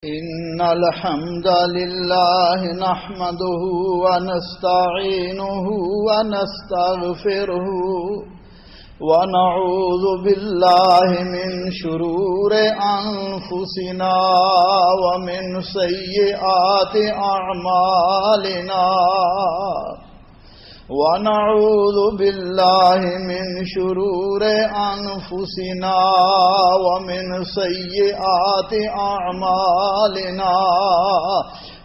إن الحمد لله نحمده ونستعينه ونستغفره ونعوذ بالله من شرور أنفسنا ومن سيئات أعمالنا ونعوذ بالله من شرور أنفسنا ومن سيئات أعمالنا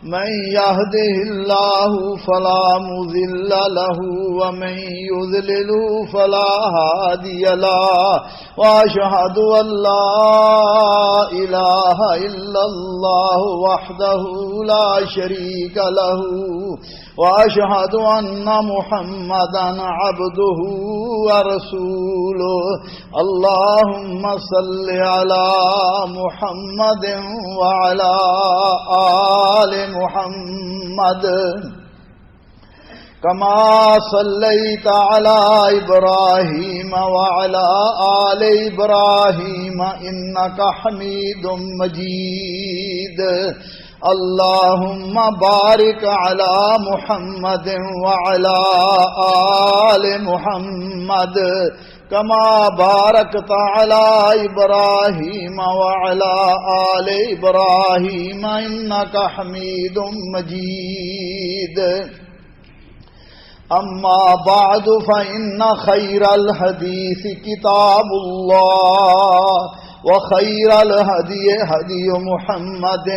من يهده الله فلا مضل له ومن يضلل فلا هادي له وأشهد أن لا إله إلا الله وحده لا شريك له وأشهد أن محمدا عبده ورسوله اللهم صل على محمد وعلى آل محمد كما صليت على إبراهيم وعلى آل إبراهيم إنك حميد مجيد اللهم بارك على محمد وعلى آل محمد كما باركت على إبراهيم وعلى آل إبراهيم إنك حميد مجيد أما بعد فإن خير الحديث كتاب الله وخير الهدي هدي محمد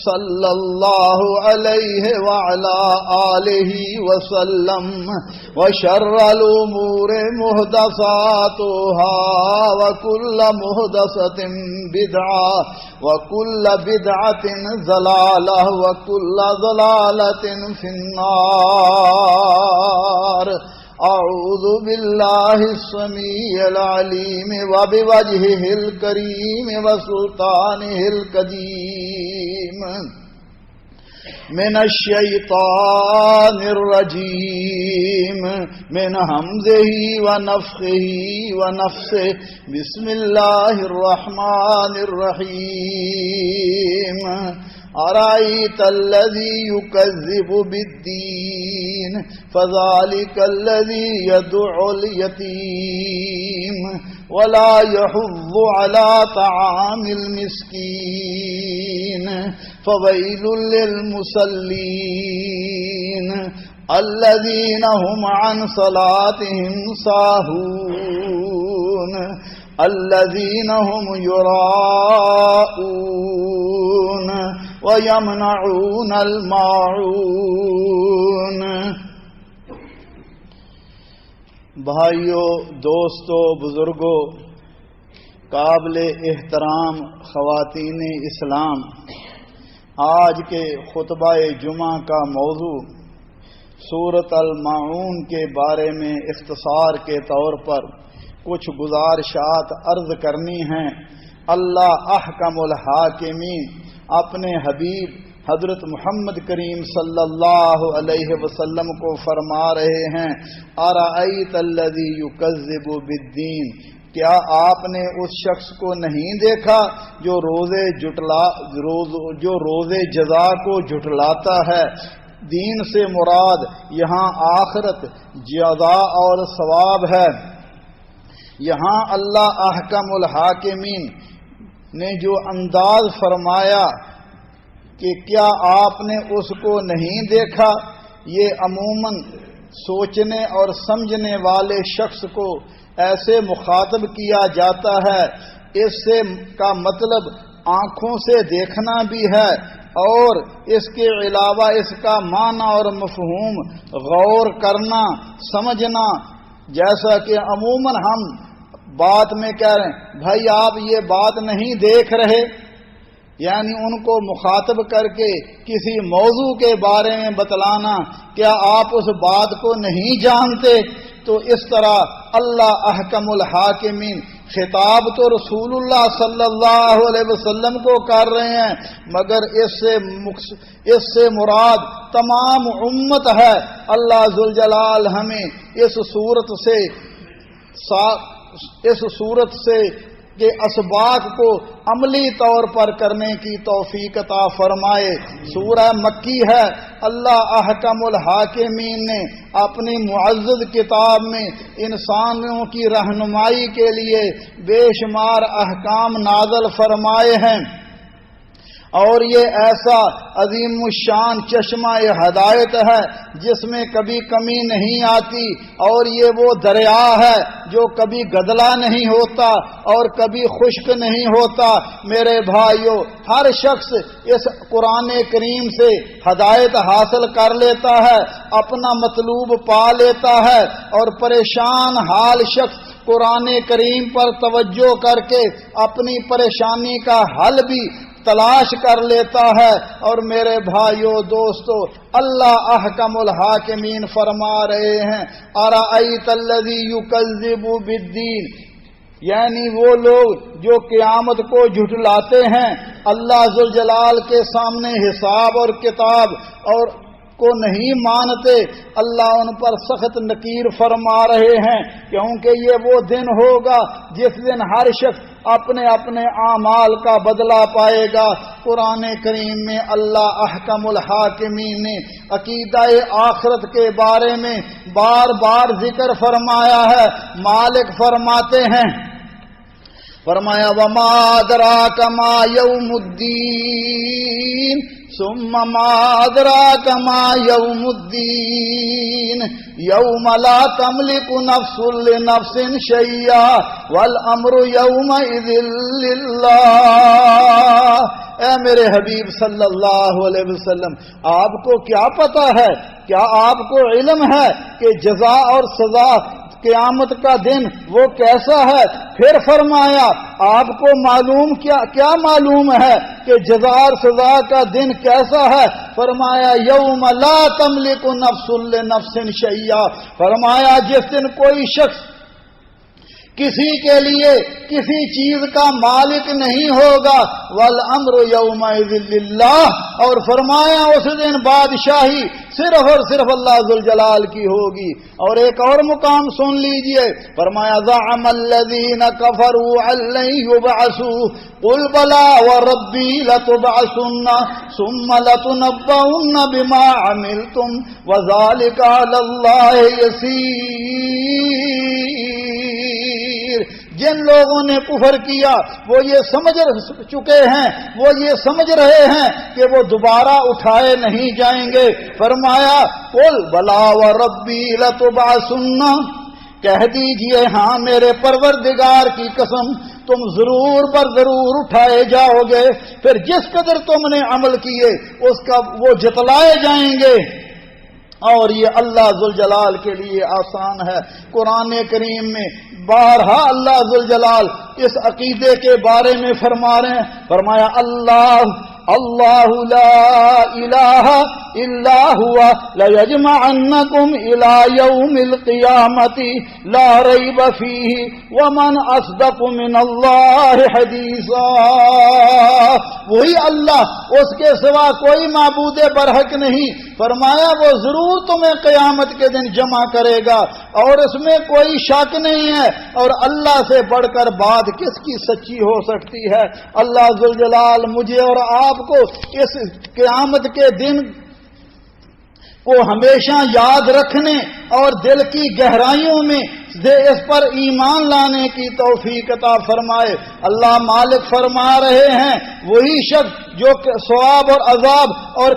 صلى الله عليه وعلى آله وسلم وشر الأمور محدثاتها وكل محدثة بدعة وكل بدعة ضلالة وكل ضلالة في النار أعوذ بالله السميع العليم وبوجهه الكريم وسلطانه القديم من الشيطان الرجيم من همزه ونفخه ونفسه بسم الله الرحمن الرحيم أرأيت الذي يكذب بالدين فذلك الذي يدعو اليتيم ولا يحض على طعام المسكين فويل للمصلين الذين هم عن صلاتهم ساهون الذين هم يراءون ويمنعون الماعون بھائیو، دوستو، بزرگو، قابل احترام خواتین اسلام، آج کے خطبہ جمعہ کا موضوع سورۃ الماعون کے بارے میں اختصار کے طور پر کچھ گزارشات عرض کرنی ہیں۔ اللہ احکم الحاکمین اپنے حبیب حضرت محمد کریم صلی اللہ علیہ وسلم کو فرما رہے ہیں، ارأیت الذی یکذب بالدین، کیا آپ نے اس شخص کو نہیں دیکھا جو روزے جزا کو جھٹلاتا ہے؟ دین سے مراد یہاں آخرت، جزا اور ثواب ہے۔ یہاں اللہ احکم الحاکمین نے جو انداز فرمایا کہ کیا آپ نے اس کو نہیں دیکھا، یہ عموماً سوچنے اور سمجھنے والے شخص کو ایسے مخاطب کیا جاتا ہے۔ اس سے کا مطلب آنکھوں سے دیکھنا بھی ہے، اور اس کے علاوہ اس کا معنی اور مفہوم غور کرنا، سمجھنا، جیسا کہ عموماً ہم بات میں کہہ رہے ہیں بھائی آپ یہ بات نہیں دیکھ رہے، یعنی ان کو مخاطب کر کے کسی موضوع کے بارے میں بتلانا، کیا آپ اس بات کو نہیں جانتے؟ تو اس طرح اللہ احکم الحاکمین خطاب تو رسول اللہ صلی اللہ علیہ وسلم کو کر رہے ہیں، مگر اس سے مراد تمام امت ہے۔ اللہ ذوالجلال ہمیں اس صورت سے کہ اسباق کو عملی طور پر کرنے کی توفیق عطا فرمائے۔ سورہ مکی ہے، اللہ احکم الحاکمین نے اپنی معزز کتاب میں انسانوں کی رہنمائی کے لیے بے شمار احکام نازل فرمائے ہیں، اور یہ ایسا عظیم الشان چشمہ ہدایت ہے جس میں کبھی کمی نہیں آتی، اور یہ وہ دریا ہے جو کبھی گدلا نہیں ہوتا اور کبھی خشک نہیں ہوتا۔ میرے بھائیو، ہر شخص اس قرآن کریم سے ہدایت حاصل کر لیتا ہے، اپنا مطلوب پا لیتا ہے، اور پریشان حال شخص قرآن کریم پر توجہ کر کے اپنی پریشانی کا حل بھی تلاش کر لیتا ہے۔ اور میرے بھائیو دوستو، اللہ احکم الحاکمین فرما رہے ہیں، ارأیت الذی یکذب بالدین، یعنی وہ لوگ جو قیامت کو جھٹلاتے ہیں، اللہ ذوالجلال کے سامنے حساب اور کتاب اور کو نہیں مانتے، اللہ ان پر سخت نکیر فرما رہے ہیں، کیونکہ یہ وہ دن ہوگا جس دن ہر شخص اپنے اپنے اعمال کا بدلہ پائے گا۔ قرآن کریم میں اللہ احکم الحاکمین نے عقیدہ آخرت کے بارے میں بار بار ذکر فرمایا ہے۔ مالک فرماتے ہیں، فرمایا وما ادراک ما یوم الدین ثم ما ادراک ما یوم الدین یوم لا تملک نفس لنفس شیئا والامر یومئذ للہ۔ اے میرے حبیب صلی اللہ علیہ وسلم، آپ کو کیا پتا ہے، کیا آپ کو علم ہے کہ جزا اور سزا قیامت کا دن وہ کیسا ہے؟ پھر فرمایا آپ کو معلوم کیا معلوم ہے کہ جزا اور سزا کا دن کیسا ہے؟ فرمایا یوم لا تملک نفس لنفس شیئا، فرمایا جس دن کوئی شخص کسی کے لیے کسی چیز کا مالک نہیں ہوگا، والامر یومئذ للہ، اور فرمایا اس دن بادشاہی صرف اور صرف اللہ ذوالجلال کی ہوگی۔ اور ایک اور مقام سن لیجئے، فرمایا زعم الذین کفروا ان لن یبعثوا قل بلی وربی لتبعثن ثم لتنبؤن بما عملتم وذلک علی اللہ یسیر۔ جن لوگوں نے کفر کیا وہ یہ سمجھ چکے ہیں، وہ یہ سمجھ رہے ہیں کہ وہ دوبارہ اٹھائے نہیں جائیں گے۔ فرمایا قل بلا وربی لتبعثن، کہہ دیجئے ہاں میرے پروردگار کی قسم تم ضرور پر ضرور اٹھائے جاؤ گے، پھر جس قدر تم نے عمل کیے اس کا وہ جتلائے جائیں گے، اور یہ اللہ ذوالجلال کے لیے آسان ہے۔ قرآن کریم میں بارہا اللہ ذوالجلال اس عقیدے کے بارے میں فرما رہے ہیں، فرمایا اللہ لا الہ الا هو لیجمعنکم الی یوم القیامت لا ریب فیہ ومن اصدق من اللہ حدیثا۔ وہی اللہ، اس کے سوا کوئی معبود برحق نہیں، فرمایا وہ ضرور تمہیں قیامت کے دن جمع کرے گا، اور اس میں کوئی شک نہیں ہے، اور اللہ سے بڑھ کر بات کس کی سچی ہو سکتی ہے۔ اللہ ذوالجلال مجھے اور آپ کو اس قیامت کے دن کو ہمیشہ یاد رکھنے اور دل کی گہرائیوں میں اس پر ایمان لانے کی توفیق عطا فرمائے۔ اللہ مالک فرما رہے ہیں وہی شخص جو ثواب اور عذاب اور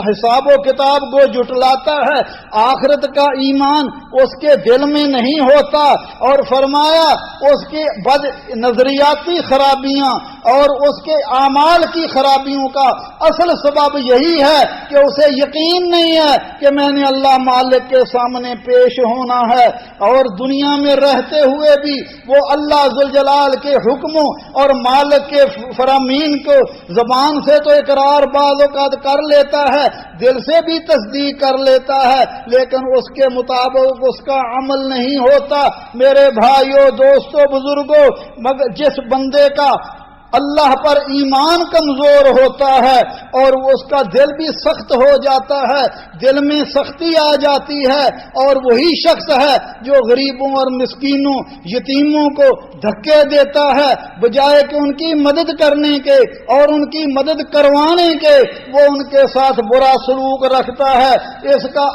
حساب و کتاب کو جھٹلاتا ہے، آخرت کا ایمان اس کے دل میں نہیں ہوتا، اور فرمایا اس کے بد نظریاتی خرابیاں اور اس کے اعمال کی خرابیوں کا اصل سبب یہی ہے کہ اسے یقین نہیں ہے کہ میں نے اللہ مالک کے سامنے پیش ہونا ہے، اور دنیا میں رہتے ہوئے بھی وہ اللہ ذوالجلال کے حکموں اور مالک کے فرامین کو زبان سے تو اقرار بعض اوقات کر لیتا ہے، دل سے بھی تصدیق کر لیتا ہے، لیکن اس کے مطابق اس کا عمل نہیں ہوتا۔ میرے بھائیوں، دوستوں، بزرگوں، مگر جس بندے کا اللہ پر ایمان کمزور ہوتا ہے اور اس کا دل بھی سخت ہو جاتا ہے، دل میں سختی آ جاتی ہے، اور وہی شخص ہے جو غریبوں اور مسکینوں یتیموں کو دھکے دیتا ہے بجائے کہ ان کی مدد کرنے کے اور ان کی مدد کروانے کے، وہ ان کے ساتھ برا سلوک رکھتا ہے۔ اس کا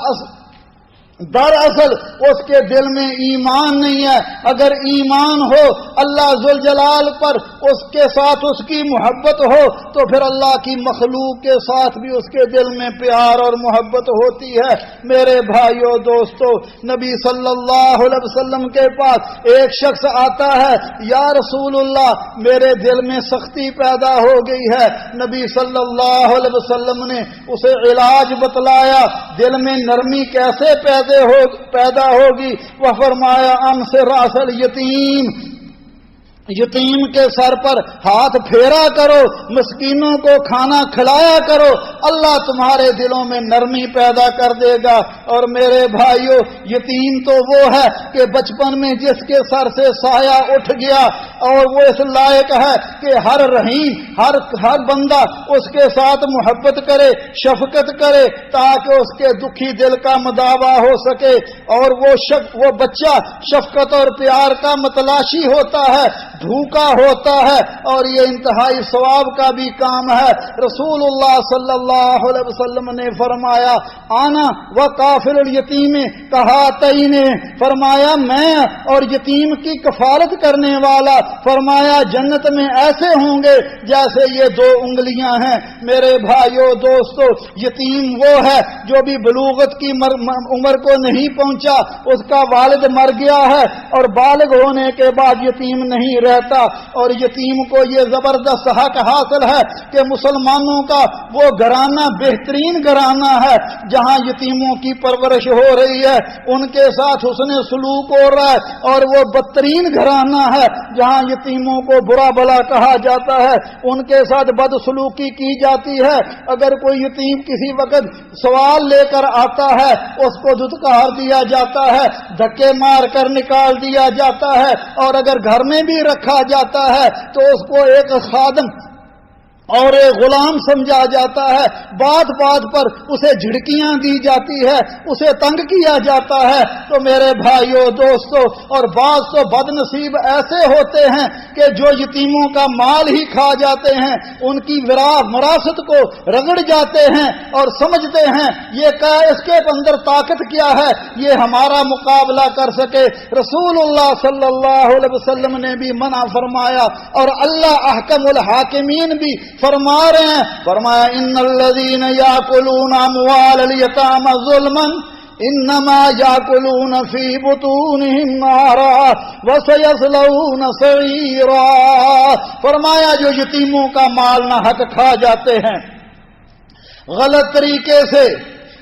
دراصل اس کے دل میں ایمان نہیں ہے۔ اگر ایمان ہو اللہ ذوالجلال پر، اس کے ساتھ اس کی محبت ہو، تو پھر اللہ کی مخلوق کے ساتھ بھی اس کے دل میں پیار اور محبت ہوتی ہے۔ میرے بھائیو دوستو، نبی صلی اللہ علیہ وسلم کے پاس ایک شخص آتا ہے، یا رسول اللہ میرے دل میں سختی پیدا ہو گئی ہے۔ نبی صلی اللہ علیہ وسلم نے اسے علاج بتلایا، دل میں نرمی کیسے پیدا ہوگی۔ وہ فرمایا امسک راس الیتیم، یتیم کے سر پر ہاتھ پھیرا کرو، مسکینوں کو کھانا کھلایا کرو، اللہ تمہارے دلوں میں نرمی پیدا کر دے گا۔ اور میرے بھائیو، یتیم تو وہ ہے کہ بچپن میں جس کے سر سے سایہ اٹھ گیا اور وہ اس لائق ہے کہ ہر رحیم ہر بندہ اس کے ساتھ محبت کرے، شفقت کرے، تاکہ اس کے دکھی دل کا مداوا ہو سکے، اور وہ بچہ شفقت اور پیار کا متلاشی ہوتا ہے، بھوکا ہوتا ہے، اور یہ انتہائی ثواب کا بھی کام ہے۔ رسول اللہ صلی اللہ علیہ وسلم نے فرمایا آنا و کافل الیتیم کہاتین، فرمایا میں اور یتیم کی کفالت کرنے والا، فرمایا جنت میں ایسے ہوں گے جیسے یہ دو انگلیاں ہیں۔ میرے بھائیو دوستو، یتیم وہ ہے جو بھی بلوغت کی عمر کو نہیں پہنچا، اس کا والد مر گیا ہے اور بالغ ہونے کے بعد یتیم نہیں رہتا، اور یتیم کو یہ زبردست حق حاصل ہے کہ مسلمانوں کا وہ گھرانہ بہترین گھرانہ ہے جہاں یتیموں کی پرورش ہو رہی ہے، ان کے ساتھ حسن سلوک ہو رہا ہے، اور وہ بدترین گھرانہ ہے جہاں یتیموں کو برا بھلا کہا جاتا ہے، ان کے ساتھ بد سلوکی کی جاتی ہے۔ اگر کوئی یتیم کسی وقت سوال لے کر آتا ہے، اس کو دھتکار دیا جاتا ہے، دھکے مار کر نکال دیا جاتا ہے، اور اگر گھر میں بھی رکھا جاتا ہے تو اس کو ایک خادم اور ایک غلام سمجھا جاتا ہے، بات بات پر اسے جھڑکیاں دی جاتی ہے، اسے تنگ کیا جاتا ہے۔ تو میرے بھائیو دوستو، اور بعض تو بد نصیب ایسے ہوتے ہیں کہ جو یتیموں کا مال ہی کھا جاتے ہیں، ان کی وراثت کو رگڑ جاتے ہیں اور سمجھتے ہیں یہ کیا، اس کے اندر طاقت کیا ہے یہ ہمارا مقابلہ کر سکے۔ رسول اللہ صلی اللہ علیہ وسلم نے بھی منع فرمایا، اور اللہ احکم الحاکمین بھی فرما رہے ہیں، فرمایا ان الذین یاکلون اموال الیتامی ظلما انما یاکلون فی بطونہم نارا وسیصلون سعیرا، فرمایا جو یتیموں کا مال نہ حق کھا جاتے ہیں، غلط طریقے سے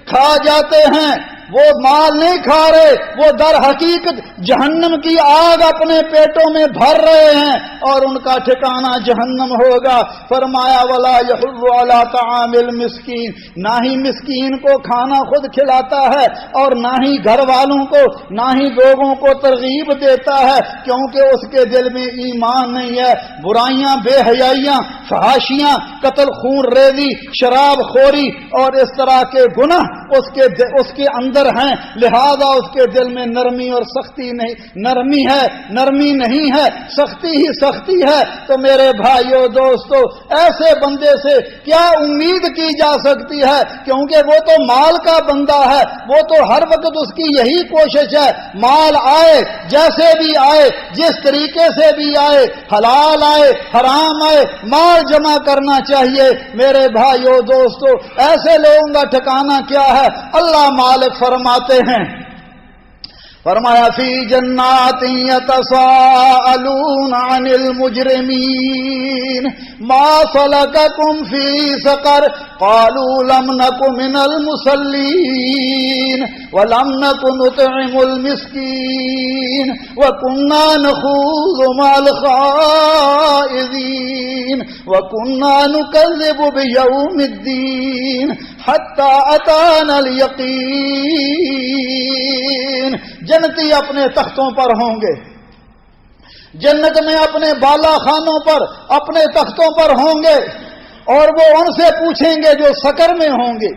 کھا جاتے ہیں، وہ مال نہیں کھا رہے، وہ در حقیقت جہنم کی آگ اپنے پیٹوں میں بھر رہے ہیں، اور ان کا ٹھکانہ جہنم ہوگا۔ فرمایا ولا یحض علی طعام المسکین، نہ ہی مسکین کو کھانا خود کھلاتا ہے، اور نہ ہی گھر والوں کو، نہ ہی لوگوں کو ترغیب دیتا ہے، کیونکہ اس کے دل میں ایمان نہیں ہے۔ برائیاں، بے حیائیاں، فحاشیاں، قتل، خون ریزی، شراب خوری اور اس طرح کے گناہ اس کے اندر ہیں، لہذا اس کے دل میں نرمی اور سختی نہیں، نرمی نہیں ہے، سختی ہی سختی ہے۔ تو میرے بھائیو دوستو، ایسے بندے سے کیا امید کی جا سکتی ہے، کیونکہ وہ تو مال کا بندہ ہے، وہ تو ہر وقت اس کی یہی کوشش ہے مال آئے، جیسے بھی آئے، جس طریقے سے بھی آئے، حلال آئے، حرام آئے، مال جمع کرنا چاہیے۔ میرے بھائیو دوستو، ایسے لوگوں کا ٹھکانہ کیا ہے؟ اللہ مالک فرماتے ہیں، فرمایا فی جنات یتساءلون عن المجرمین ما سلککم فی سقر قالوا لم نک من المصلین ولم نک نطعم المسکین وکنا نخوض مع الخائضین وکنا نکذب بیوم الدین حتی اتانا الیقین۔ جنتی اپنے تختوں پر ہوں گے، جنت میں اپنے بالا خانوں پر اپنے تختوں پر ہوں گے اور وہ ان سے پوچھیں گے جو سکر میں ہوں گے.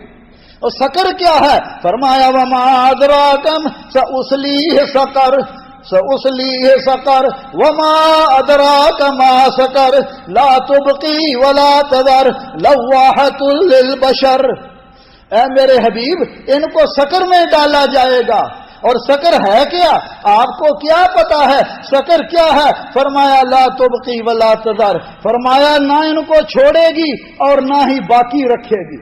اور سکر کیا ہے؟ فرمایا وما ادراکم سأصلیہ سقر سأصلیہ سقر وما ادراک ما سقر لا تبقی ولا تذر لواحۃ للبشر. اے میرے حبیب ان کو سکر میں ڈالا جائے گا. اور سکر ہے کیا؟ آپ کو کیا پتا ہے سکر کیا ہے؟ فرمایا لا تبقی ولا تذر. فرمایا نہ ان کو چھوڑے گی اور نہ ہی باقی رکھے گی.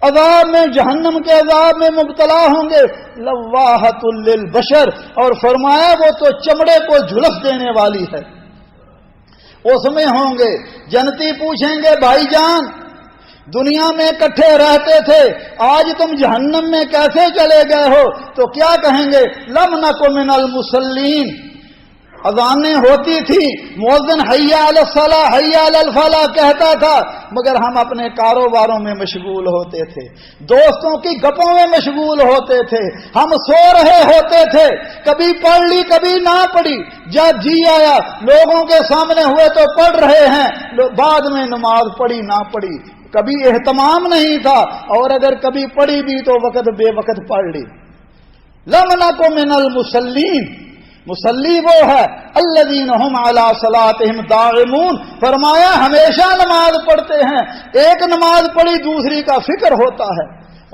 عذاب میں جہنم کے عذاب میں مبتلا ہوں گے. لواحۃ للبشر. اور فرمایا وہ تو چمڑے کو جھلس دینے والی ہے. اس میں ہوں گے. جنتی پوچھیں گے بھائی جان دنیا میں اکٹھے رہتے تھے آج تم جہنم میں کیسے چلے گئے ہو؟ تو کیا کہیں گے؟ لم نک من المصلین. اذانیں ہوتی تھی مؤذن حی علی الصلاۃ حی علی الفلاح کہتا تھا مگر ہم اپنے کاروباروں میں مشغول ہوتے تھے دوستوں کی گپوں میں مشغول ہوتے تھے ہم سو رہے ہوتے تھے کبھی پڑھ لی کبھی نہ پڑھی جب جی آیا لوگوں کے سامنے ہوئے تو پڑھ رہے ہیں بعد میں نماز پڑھی نہ پڑھی کبھی اہتمام نہیں تھا اور اگر کبھی پڑھی بھی تو وقت بے وقت پڑھ لی. لم نک من المصلین. مصلی وہ ہے الذین هم علی صلاتهم داعمون. فرمایا ہمیشہ نماز پڑھتے ہیں. ایک نماز پڑھی دوسری کا فکر ہوتا ہے.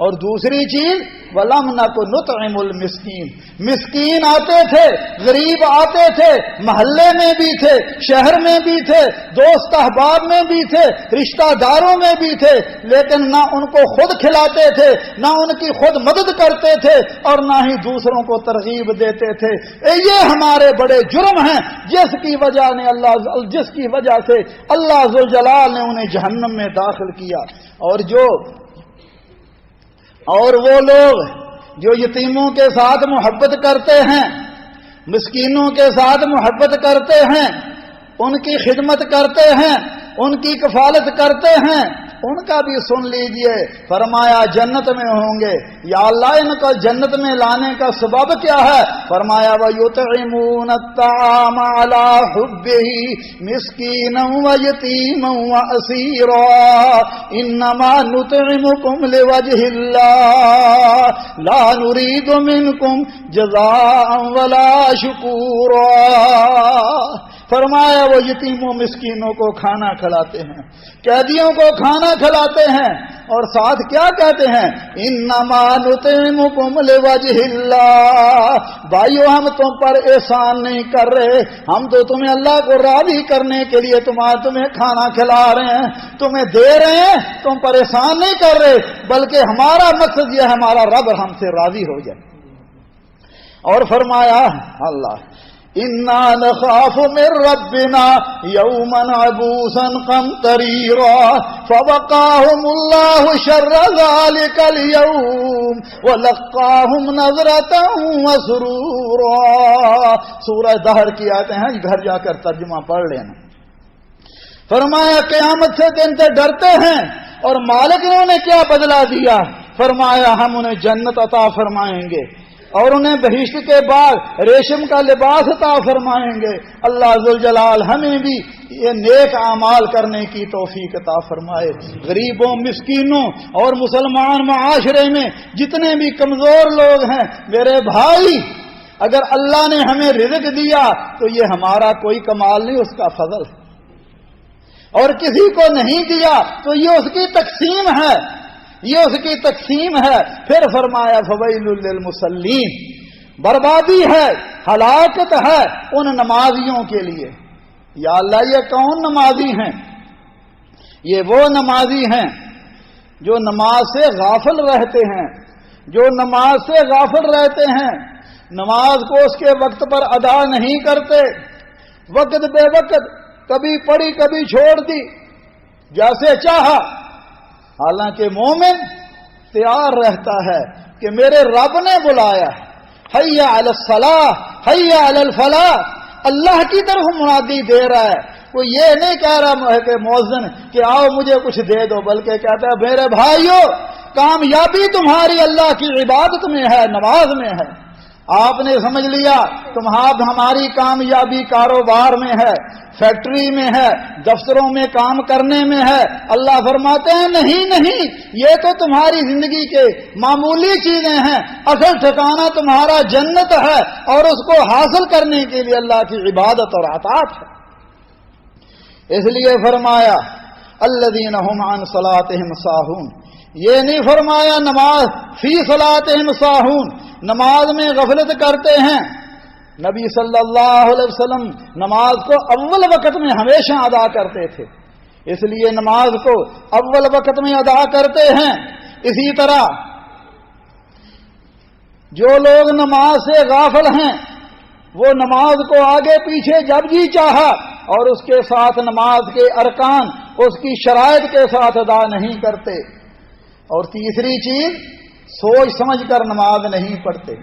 اور دوسری چیز وَلَمْ نَكُ نُطْعِمُ الْمِسْكِينَ. مسکین آتے تھے غریب آتے تھے محلے میں بھی تھے شہر میں بھی تھے دوست احباب میں بھی تھے رشتہ داروں میں بھی تھے لیکن نہ ان کو خود کھلاتے تھے نہ ان کی خود مدد کرتے تھے اور نہ ہی دوسروں کو ترغیب دیتے تھے. یہ ہمارے بڑے جرم ہیں جس کی وجہ سے اللہ ذوالجلال نے انہیں جہنم میں داخل کیا. اور وہ لوگ جو یتیموں کے ساتھ محبت کرتے ہیں مسکینوں کے ساتھ محبت کرتے ہیں ان کی خدمت کرتے ہیں ان کی کفالت کرتے ہیں ان کا بھی سن لیجئے. فرمایا جنت میں ہوں گے. یا اللہ ان کو جنت میں لانے کا سبب کیا ہے؟ فرمایا وَيُطْعِمُونَ الطَّعَامَ عَلَى حُبِّهِ مِسْكِينًا وَيَتِيمًا وَأَسِيرًا إِنَّمَا نُطْعِمُكُمْ لِوَجْهِ اللَّهِ لَا نُرِيدُ مِنكُمْ جَزَاءً وَلَا شُكُورًا. فرمایا وہ یتیموں مسکینوں کو کھانا کھلاتے ہیں قیدیوں کو کھانا کھلاتے ہیں اور ساتھ کیا کہتے ہیں انما نطعمکم لوجہ اللہ. بھائیو ہم تم پر احسان نہیں کر رہے ہم تو تمہیں اللہ کو راضی کرنے کے لیے تمہیں کھانا کھلا رہے ہیں تمہیں دے رہے ہیں تم پر احسان نہیں کر رہے بلکہ ہمارا مقصد یہ ہے ہمارا رب ہم سے راضی ہو جائے. اور فرمایا اللہ اِنَّا نَخَافُ مِن رَبِّنَا يَوْمًا عَبُوسًا قَمْطَرِيرًا فَوَقَاهُمُ اللَّهُ شَرَّ ذَلِكَ الْيَوْمِ وَلَقَّاهُمْ نَضْرَةً وَسُرُورًا. سورہ دہر کی آیتیں ہیں گھر جا کر ترجمہ پڑھ لینا. فرمایا قیامت سے دن سے ڈرتے ہیں اور مالک نے انہیں کیا بدلہ دیا؟ فرمایا ہم انہیں جنت عطا فرمائیں گے اور انہیں بہشت کے بعد ریشم کا لباس عطا فرمائیں گے. اللہ ذوالجلال ہمیں بھی یہ نیک اعمال کرنے کی توفیق عطا فرمائے. غریبوں مسکینوں اور مسلمان معاشرے میں جتنے بھی کمزور لوگ ہیں میرے بھائی اگر اللہ نے ہمیں رزق دیا تو یہ ہمارا کوئی کمال نہیں اس کا فضل ہے اور کسی کو نہیں دیا تو یہ اس کی تقسیم ہے یہ اس کی تقسیم ہے. پھر فرمایا فویل للمصلین. بربادی ہے ہلاکت ہے ان نمازیوں کے لیے. یا اللہ یہ کون نمازی ہیں؟ یہ وہ نمازی ہیں جو نماز سے غافل رہتے ہیں جو نماز سے غافل رہتے ہیں نماز کو اس کے وقت پر ادا نہیں کرتے وقت بے وقت کبھی پڑھی کبھی چھوڑ دی جیسے چاہا. حالانکہ مومن تیار رہتا ہے کہ میرے رب نے بلایا حی علی الصلاح حی علی الفلاح. اللہ کی طرف منادی دے رہا ہے. کوئی یہ نہیں کہہ رہا ہے کہ مؤذن کہ آؤ مجھے کچھ دے دو بلکہ کہتا ہے میرے بھائیو کامیابی تمہاری اللہ کی عبادت میں ہے نماز میں ہے. آپ نے سمجھ لیا ہماری کامیابی کاروبار میں ہے، فیکٹری میں ہے، دفتروں میں کام کرنے میں ہے۔ اللہ فرماتے ہیں نہیں، یہ تو تمہاری زندگی کے معمولی چیزیں ہیں، اصل ٹھکانہ تمہارا جنت ہے، اور اس کو حاصل کرنے کے لیے اللہ کی عبادت اور اطاعت ہے۔ اس لیے فرمایا الذین هم عن صلاتهم ساہون، یہ نہیں فرمایا نماز فی صلاتهم ساہون، نماز میں غفلت کرتے ہیں۔ نبی صلی اللہ علیہ وسلم نماز کو اول وقت میں ہمیشہ ادا کرتے تھے، اس لیے نماز کو اول وقت میں ادا کرتے ہیں۔ اسی طرح جو لوگ نماز سے غافل ہیں وہ نماز کو آگے پیچھے جب جی چاہا اور اس کے ساتھ نماز کے ارکان اس کی شرائط کے ساتھ ادا نہیں کرتے۔ اور تیسری چیز، سوچ سمجھ کر نماز نہیں پڑھتے۔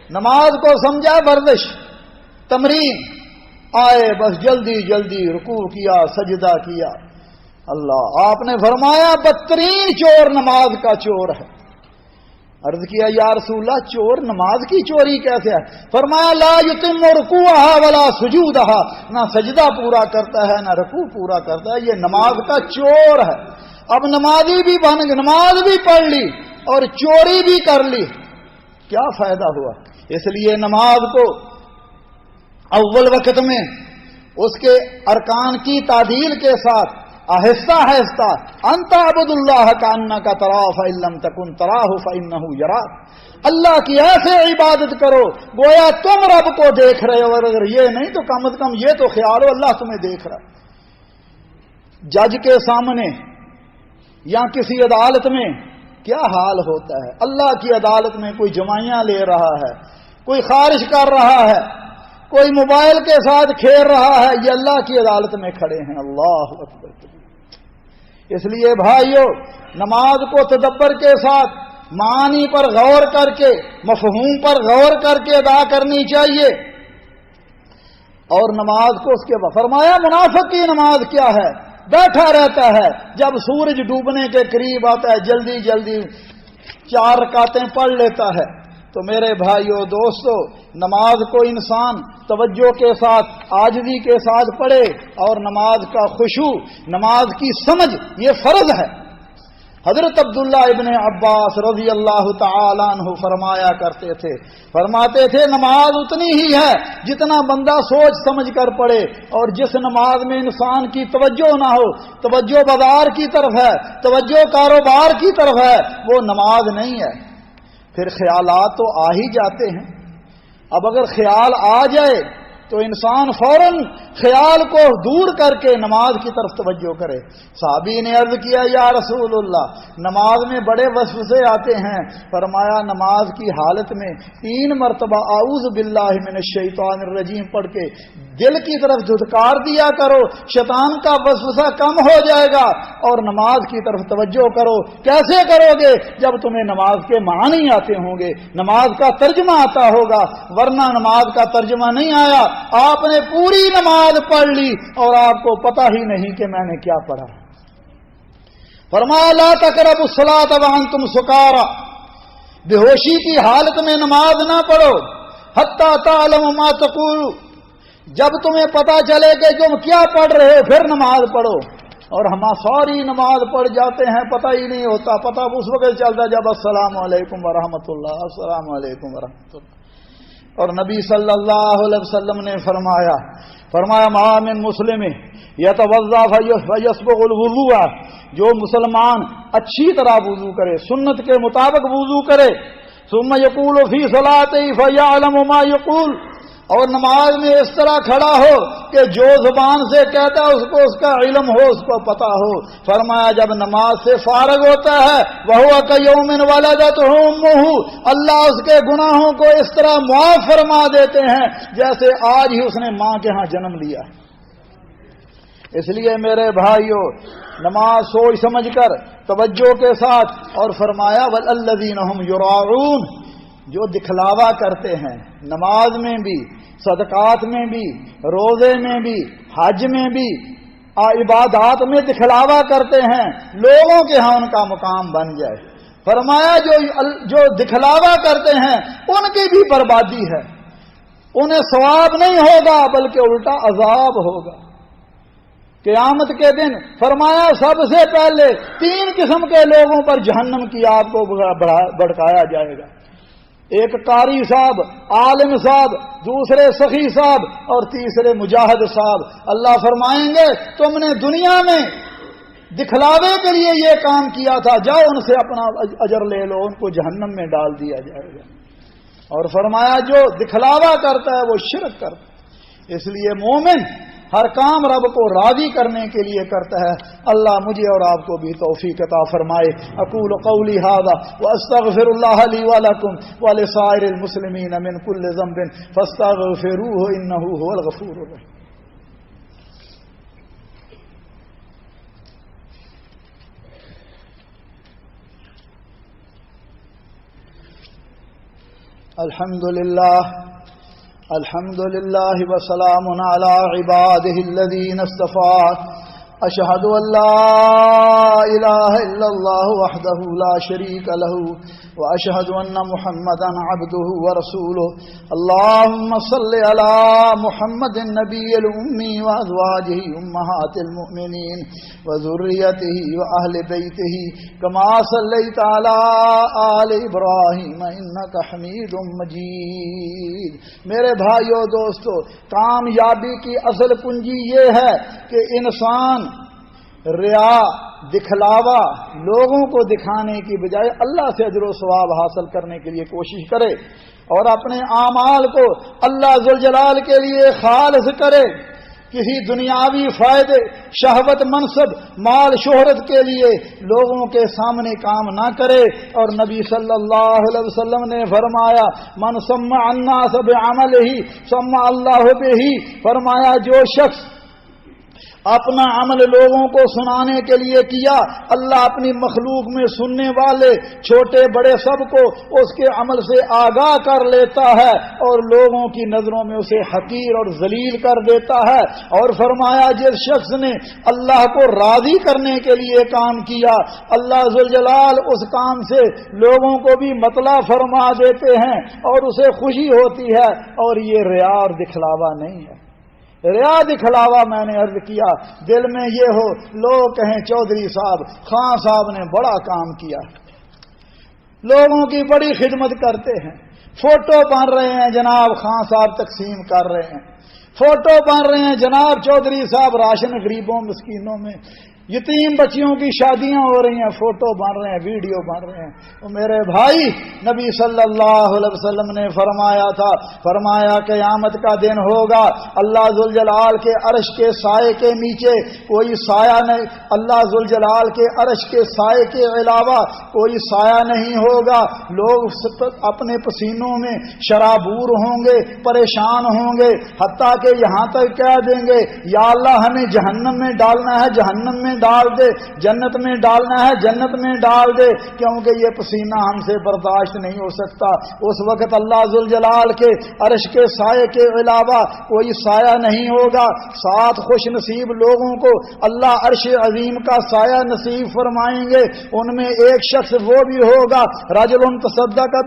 نماز کو سمجھا ورزش، تمرین، آئے بس جلدی جلدی رکوع کیا، سجدہ کیا۔ اللہ، آپ نے فرمایا بدترین چور نماز کا چور ہے۔ عرض کیا یا رسول اللہ، چور نماز کی چوری کیسے ہے؟ فرمایا لا یتم رکوعہا ولا سجودہا، نہ سجدہ پورا کرتا ہے نہ رکوع پورا کرتا ہے، یہ نماز کا چور ہے۔ اب نمازی بھی بن گئی، نماز بھی پڑھ لی اور چوری بھی کر لی، کیا فائدہ ہوا؟ اس لیے نماز کو اول وقت میں اس کے ارکان کی تعدیل کے ساتھ آہستہ آہستہ انت عبد اللہ کانک تراہ فإن لم تکن تراہ فإنہ یراک، اللہ کی ایسے عبادت کرو گویا تم رب کو دیکھ رہے ہو، اور اگر یہ نہیں تو کم از کم یہ تو خیال ہو اللہ تمہیں دیکھ رہا ہے۔ جج کے سامنے یا کسی عدالت میں کیا حال ہوتا ہے؟ اللہ کی عدالت میں کوئی جمائیاں لے رہا ہے، کوئی خارج کر رہا ہے، کوئی موبائل کے ساتھ کھیل رہا ہے، یہ اللہ کی عدالت میں کھڑے ہیں۔ اللہ اکبر۔ اس لیے بھائیو، نماز کو تدبر کے ساتھ معانی پر غور کر کے، مفہوم پر غور کر کے ادا کرنی چاہیے۔ اور نماز کو اس کے فرمایا منافق کی نماز کیا ہے؟ بیٹھا رہتا ہے، جب سورج ڈوبنے کے قریب آتا ہے جلدی جلدی 4 رکعتیں پڑھ لیتا ہے۔ تو میرے بھائیو دوستو، نماز کو انسان توجہ کے ساتھ، عاجزی کے ساتھ پڑھے، اور نماز کا خشوع، نماز کی سمجھ، یہ فرض ہے۔ حضرت عبداللہ ابن عباس رضی اللہ تعالیٰ عنہ فرمایا کرتے تھے، فرماتے تھے نماز اتنی ہی ہے جتنا بندہ سوچ سمجھ کر پڑھے، اور جس نماز میں انسان کی توجہ نہ ہو، توجہ بازار کی طرف ہے، توجہ کاروبار کی طرف ہے، وہ نماز نہیں ہے۔ پھر خیالات تو آ ہی جاتے ہیں۔ اب اگر خیال آ جائے تو انسان فوراً خیال کو دور کر کے نماز کی طرف توجہ کرے۔ صحابی نے عرض کیا یا رسول اللہ، نماز میں بڑے وسوسے آتے ہیں۔ فرمایا نماز کی حالت میں 3 مرتبہ اعوذ باللہ من الشیطان الرجیم پڑھ کے دل کی طرف دھتکار دیا کرو، شیطان کا وسوسہ کم ہو جائے گا، اور نماز کی طرف توجہ کرو۔ کیسے کرو گے؟ جب تمہیں نماز کے معنی آتے ہوں گے، نماز کا ترجمہ آتا ہوگا، ورنہ نماز کا ترجمہ نہیں آیا، آپ نے پوری نماز پڑھ لی اور آپ کو پتہ ہی نہیں کہ میں نے کیا پڑھا۔ فرمایا لا تقربوا الصلاۃ وانتم سکارى، بے ہوشی کی حالت میں نماز نہ پڑھو، حتی تعلموا ما تقولون، جب تمہیں پتہ چلے کہ تم کیا پڑھ رہے ہو پھر نماز پڑھو۔ اور ہم ساری نماز پڑھ جاتے ہیں، پتہ ہی نہیں ہوتا، پتہ اس وقت چلتا جب السلام علیکم ورحمۃ اللہ، السلام علیکم ورحمۃ اللہ۔ اور نبی صلی اللہ علیہ وسلم نے فرمایا ما من مسلم یتوضا فیسبغ الوضوء، جو مسلمان اچھی طرح وضو کرے، سنت کے مطابق وضو کرے، ثم یقول فی صلاته فیعلم ما یقول، اور نماز میں اس طرح کھڑا ہو کہ جو زبان سے کہتا ہے اس کو اس کا علم ہو، اس کو پتا ہو۔ فرمایا جب نماز سے فارغ ہوتا ہے وَهُوَ كَيَوْمٍ وَلَدَتْهُ أُمُّهُ، اللہ اس کے گناہوں کو اس طرح معاف فرما دیتے ہیں جیسے آج ہی اس نے ماں کے ہاں جنم لیا۔ اس لیے میرے بھائیو، نماز سوچ سمجھ کر توجہ کے ساتھ، اور فرمایا وَالَّذِينَ هُمْ يُرَاعُونَ، جو دکھلاوا کرتے ہیں، نماز میں بھی، صدقات میں بھی، روزے میں بھی، حج میں بھی، عبادات میں دکھلاوا کرتے ہیں، لوگوں کے ہاں ان کا مقام بن جائے۔ فرمایا جو دکھلاوا کرتے ہیں ان کی بھی بربادی ہے، انہیں ثواب نہیں ہوگا بلکہ الٹا عذاب ہوگا قیامت کے دن۔ فرمایا سب سے پہلے 3 قسم کے لوگوں پر جہنم کی آگ کو بھڑکایا جائے گا، ایک قاری صاحب، عالم صاحب، دوسرے سخی صاحب اور تیسرے مجاہد صاحب۔ اللہ فرمائیں گے تم نے دنیا میں دکھلاوے کے لیے یہ کام کیا تھا، جاؤ ان سے اپنا اجر لے لو، ان کو جہنم میں ڈال دیا جائے گا۔ اور فرمایا جو دکھلاوا کرتا ہے وہ شرک کرتا ہے۔ اس لیے مومن ہر کام رب کو راضی کرنے کے لیے کرتا ہے۔ اللہ مجھے اور آپ کو بھی توفیق عطا فرمائے۔ اقول قولی ھذا واستغفر اللہ لی ولکم ولسائر المسلمین من کل ذنب فاستغفروہ انہ ھو الغفور الرحیم۔ الحمد للہ وسلام علی عباده الذین اصطفى اشہد ان لا الہ الا اللہ وحدہ لا شریک لہ واشہد ان محمدا عبدہ ورسولہ۔ اللہم صل علی محمد النبی الامی وازواجہ امہات المؤمنین وذریتہ واہل بیتہ کما صلیت علی آل ابراہیم انک حمید مجید۔ میرے بھائیو دوستو، کامیابی کی اصل کنجی یہ ہے کہ انسان ریا، دکھلاوا، لوگوں کو دکھانے کی بجائے اللہ سے اجر و ثواب حاصل کرنے کے لیے کوشش کرے اور اپنے اعمال کو اللہ ذوالجلال کے لیے خالص کرے۔ کسی دنیاوی فائدے، شہوت، منصب، مال، شہرت کے لیے لوگوں کے سامنے کام نہ کرے۔ اور نبی صلی اللہ علیہ وسلم نے فرمایا من سمع الناس بعملہ سمع اللہ بہ۔ فرمایا جو شخص اپنا عمل لوگوں کو سنانے کے لیے کیا، اللہ اپنی مخلوق میں سننے والے چھوٹے بڑے سب کو اس کے عمل سے آگاہ کر لیتا ہے اور لوگوں کی نظروں میں اسے حقیر اور ذلیل کر دیتا ہے۔ اور فرمایا جس شخص نے اللہ کو راضی کرنے کے لیے کام کیا، اللہ ذوالجلال اس کام سے لوگوں کو بھی مطلع فرما دیتے ہیں اور اسے خوشی ہوتی ہے۔ اور یہ ریا اور دکھلاوا نہیں ہے۔ ریا دکھلاوا میں نے عرض کیا دل میں یہ ہو، لوگ کہیں چودھری صاحب، خان صاحب نے بڑا کام کیا، لوگوں کی بڑی خدمت کرتے ہیں، فوٹو بن رہے ہیں جناب خان صاحب تقسیم کر رہے ہیں، فوٹو بن رہے ہیں جناب چودھری صاحب راشن غریبوں مسکینوں میں، یتیم بچیوں کی شادیاں ہو رہی ہیں، فوٹو بن رہے ہیں، ویڈیو بن رہے ہیں۔ تو میرے بھائی، نبی صلی اللہ علیہ وسلم نے فرمایا تھا، فرمایا قیامت کا دن ہوگا، اللہ ذوالجلال کے عرش کے سائے کے نیچے کوئی سایہ نہیں، اللہ ذوالجلال کے عرش کے سائے کے علاوہ کوئی سایہ نہیں ہوگا۔ لوگ اپنے پسینوں میں شرابور ہوں گے، پریشان ہوں گے، حتیٰ کہ یہاں تک کہہ دیں گے یا اللہ ہمیں جہنم میں ڈالنا ہے جہنم میں ڈال دے، جنت میں ڈالنا ہے جنت میں ڈال دے، کیونکہ یہ پسینہ ہم سے برداشت نہیں ہو سکتا۔ اس وقت اللہ ذوالجلال کے عرش کے سائے کے علاوہ کوئی سایہ نہیں ہوگا۔ 7 خوش نصیب لوگوں کو اللہ عرش عظیم کا سایہ نصیب فرمائیں گے، ان میں ایک شخص وہ بھی ہوگا رجل تصدق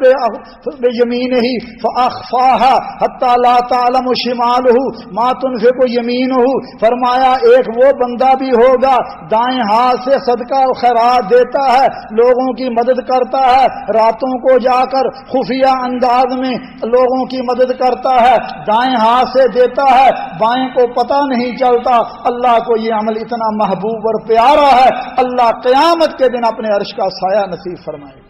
بیمینہ فاخفاها حتی لا تعلم شمالہ ما تنفق یمینہ۔ فرمایا ایک وہ بندہ بھی ہوگا دائیں ہاتھ سے صدقہ و خیرات دیتا ہے، لوگوں کی مدد کرتا ہے، راتوں کو جا کر خفیہ انداز میں لوگوں کی مدد کرتا ہے، دائیں ہاتھ سے دیتا ہے، بائیں کو پتہ نہیں چلتا۔ اللہ کو یہ عمل اتنا محبوب اور پیارا ہے، اللہ قیامت کے دن اپنے عرش کا سایہ نصیب فرمائے۔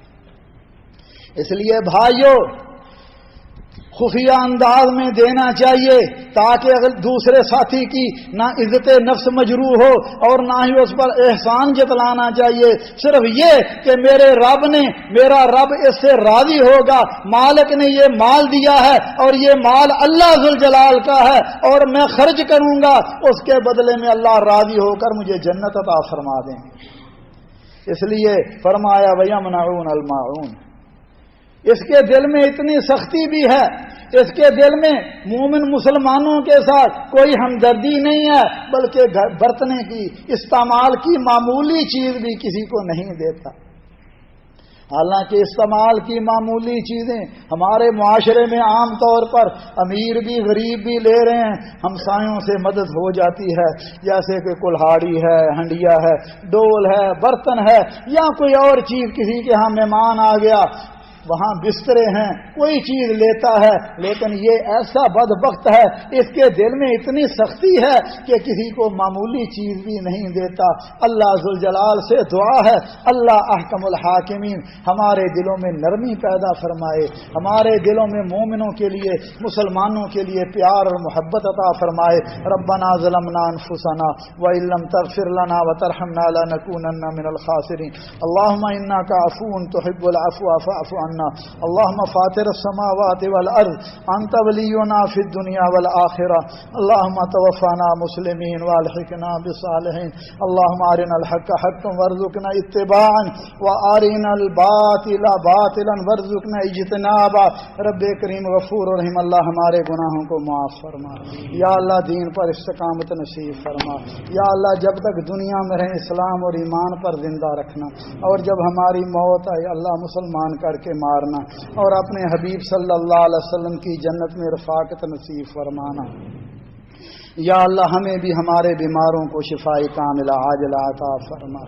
اس لیے بھائیو خفیہ انداز میں دینا چاہیے تاکہ اگر دوسرے ساتھی کی نہ عزت نفس مجروح ہو اور نہ ہی اس پر احسان جتلانا چاہیے، صرف یہ کہ میرے رب نے، میرا رب اس سے راضی ہوگا، مالک نے یہ مال دیا ہے اور یہ مال اللہ ذوالجلال کا ہے اور میں خرچ کروں گا، اس کے بدلے میں اللہ راضی ہو کر مجھے جنت عطا فرما دیں۔ اس لیے فرمایا وَيَمْنَعُونَ الْمَاعُونَ۔ اس کے دل میں اتنی سختی بھی ہے، اس کے دل میں مومن مسلمانوں کے ساتھ کوئی ہمدردی نہیں ہے، بلکہ برتنے کی، استعمال کی معمولی چیز بھی کسی کو نہیں دیتا۔ حالانکہ استعمال کی معمولی چیزیں ہمارے معاشرے میں عام طور پر امیر بھی غریب بھی لے رہے ہیں، ہمسایوں سے مدد ہو جاتی ہے، جیسے کہ کلہاڑی ہے، ہنڈیا ہے، ڈول ہے، برتن ہے، یا کوئی اور چیز، کسی کے ہاں مہمان آ گیا، وہاں بسترے ہیں، کوئی چیز لیتا ہے، لیکن یہ ایسا بدبخت ہے، اس کے دل میں اتنی سختی ہے کہ کسی کو معمولی چیز بھی نہیں دیتا۔ اللہ ذوالجلال سے دعا ہے، اللہ احکم الحاکمین ہمارے دلوں میں نرمی پیدا فرمائے، ہمارے دلوں میں مومنوں کے لیے، مسلمانوں کے لیے پیار اور محبت عطا فرمائے۔ ربنا ظلمنا انفسنا وان لم تغفر لنا وترحمنا لنكونن من الخاسرین۔ اللهم انك عفو تحب العفو فاعف عنا۔ اللهم فاطر السماوات والارض انت ولينا في الدنيا والاخره، اللهم توفنا مسلمين والحقنا بالصالحين، اللهم ارنا الحق حقا وارزقنا اتباعا وارنا الباطل باطلا وارزقنا اجتنابا۔ رب کریم غفور رحیم، اللہ ہمارے گناہوں کو معاف فرما، یا اللہ دین پر استقامت نصیب فرما، یا اللہ جب تک دنیا میں رہیں اسلام اور ایمان پر زندہ رکھنا، اور جب ہماری موت آئے اللہ مسلمان کر کے مارنا، اور اپنے حبیب صلی اللہ علیہ وسلم کی جنت میں رفاقت نصیب فرمانا۔ یا اللہ ہمیں بھی ہمارے بیماروں کو شفاء کاملہ عاجلہ عطا فرما،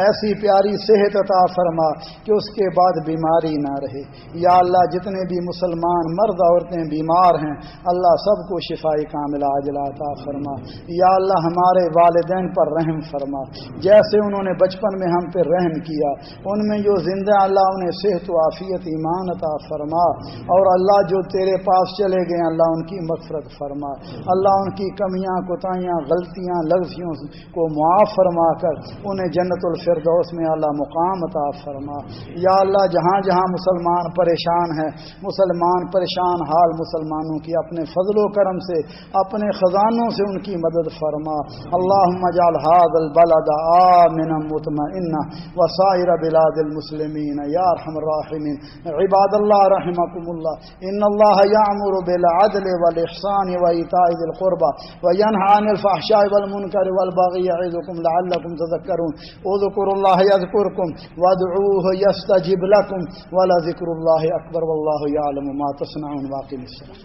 ایسی پیاری صحت عطا فرما کہ اس کے بعد بیماری نہ رہے۔ یا اللہ جتنے بھی مسلمان مرد عورتیں بیمار ہیں اللہ سب کو شفاء کاملہ عاجلہ عطا فرما۔ یا اللہ ہمارے والدین پر رحم فرما، جیسے انہوں نے بچپن میں ہم پہ رحم کیا، ان میں جو زندہ اللہ انہیں صحت و عافیت ایمان عطا فرما، اور اللہ جو تیرے پاس چلے گئے اللہ ان کی مغفرت فرما، اللہ ان کی کمی کوتاہیاں غلطیاں لغزیوں کو معاف فرما کر انہیں جنت الفردوس میں اعلیٰ مقام عطا فرما۔ یا اللہ جہاں جہاں مسلمان پریشان ہیں، مسلمان پریشان حال مسلمانوں کی اپنے فضل و کرم سے اپنے خزانوں سے ان کی مدد فرما۔ اللہم اجعل هذا البلد آمنا مطمئنا وسائر بلاد المسلمین یا ارحم الراحمین۔ عباد اللہ رحمکم اللہ، ان اللہ یأمر بالعدل والاحسان وایتاء ذی القربى وینہی عن الفحشاء والمنکر والبغی یعظکم لعلکم تذکرون۔ اذکروا اللہ یذکرکم وادعوہ یستجب لکم ولذکر اللہ اکبر واللہ یعلم ما تصنعون۔ واقم الصلاۃ۔